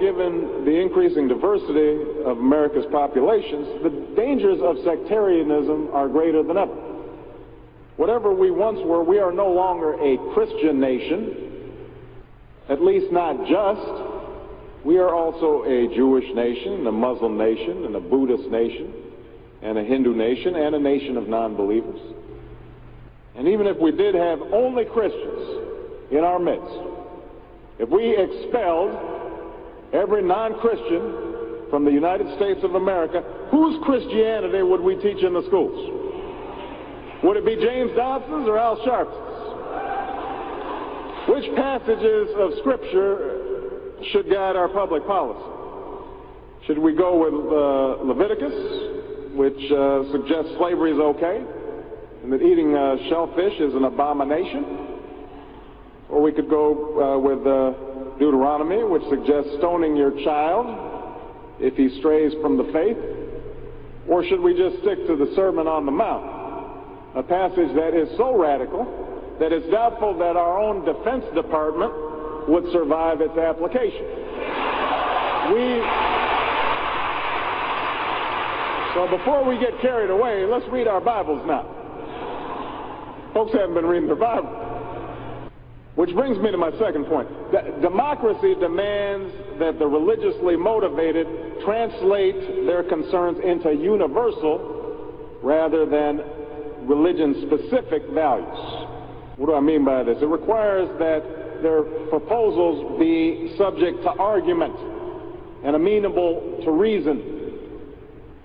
Given the increasing diversity of America's populations, the dangers of sectarianism are greater than ever. Whatever we once were, we are no longer a Christian nation, at least not just. We are also a Jewish nation, a Muslim nation, and a Buddhist nation, and a Hindu nation, and a nation of non-believers. And even if we did have only Christians in our midst, if we expelled every non-Christian from the United States of America, whose Christianity would we teach in the schools? Would it be James Dobson's or Al Sharpton's? Which passages of Scripture should guide our public policy? Should we go with Leviticus, which suggests slavery is okay, and that eating shellfish is an abomination? Or we could go with Deuteronomy, which suggests stoning your child if he strays from the faith? Or should we just stick to the Sermon on the Mount, a passage that is so radical that it's doubtful that our own Defense Department would survive its application? So before we get carried away, let's read our Bibles now. Folks haven't been reading their Bible. Which brings me to my second point. Democracy demands that the religiously motivated translate their concerns into universal rather than religion-specific values. What do I mean by this? It requires that their proposals be subject to argument and amenable to reason.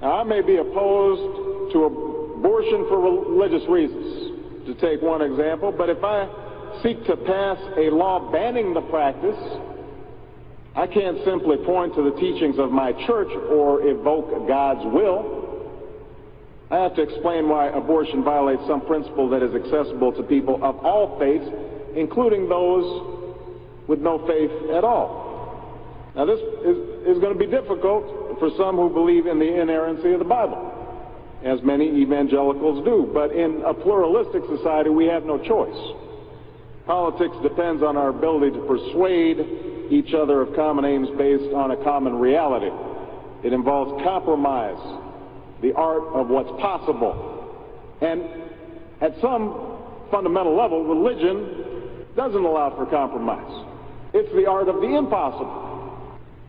Now, I may be opposed to abortion for religious reasons, to take one example, but if I seek to pass a law banning the practice, I can't simply point to the teachings of my church or evoke God's will. I have to explain why abortion violates some principle that is accessible to people of all faiths, including those with no faith at all. Now, this is going to be difficult for some who believe in the inerrancy of the Bible, as many evangelicals do. But in a pluralistic society, we have no choice. Politics depends on our ability to persuade each other of common aims based on a common reality. It involves compromise, the art of what's possible. And at some fundamental level, religion doesn't allow for compromise. It's the art of the impossible.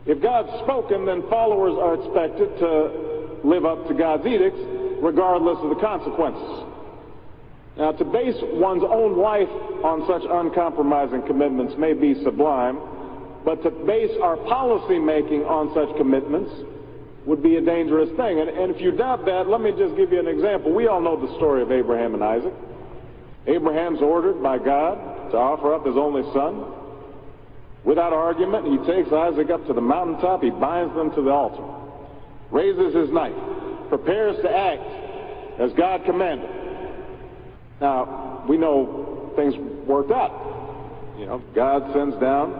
If God's spoken, then followers are expected to live up to God's edicts, regardless of the consequences. Now, to base one's own life on such uncompromising commitments may be sublime, but to base our policy making on such commitments would be a dangerous thing. And if you doubt that, let me just give you an example. We all know the story of Abraham and Isaac. Abraham's ordered by God to offer up his only son. Without argument, he takes Isaac up to the mountaintop, he binds them to the altar, raises his knife, prepares to act as God commanded. Now, we know things worked out. You know, God sends down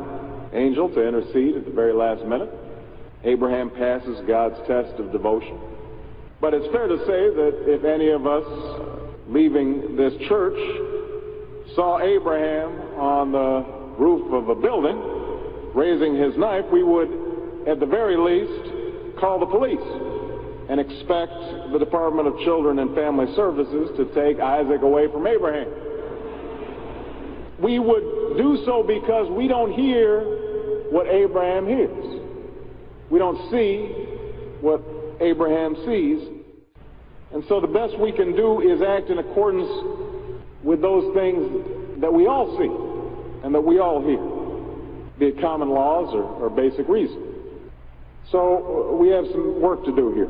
an angel to intercede at the very last minute. Abraham passes God's test of devotion. But it's fair to say that if any of us leaving this church saw Abraham on the roof of a building raising his knife, we would, at the very least, call the police and expect the Department of Children and Family Services to take Isaac away from Abraham. We would do so because we don't hear what Abraham hears. We don't see what Abraham sees. And so the best we can do is act in accordance with those things that we all see and that we all hear, be it common laws or basic reason. So we have some work to do here.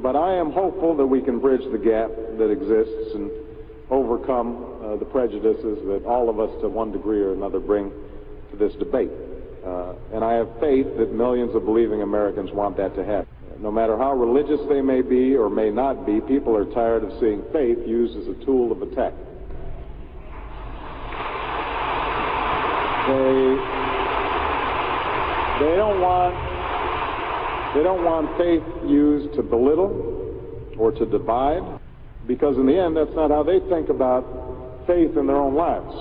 But I am hopeful that we can bridge the gap that exists and overcome the prejudices that all of us to one degree or another bring to this debate. And I have faith that millions of believing Americans want that to happen. No matter how religious they may be or may not be, people are tired of seeing faith used as a tool of attack. They don't want faith used to belittle or to divide, because in the end, that's not how they think about faith in their own lives.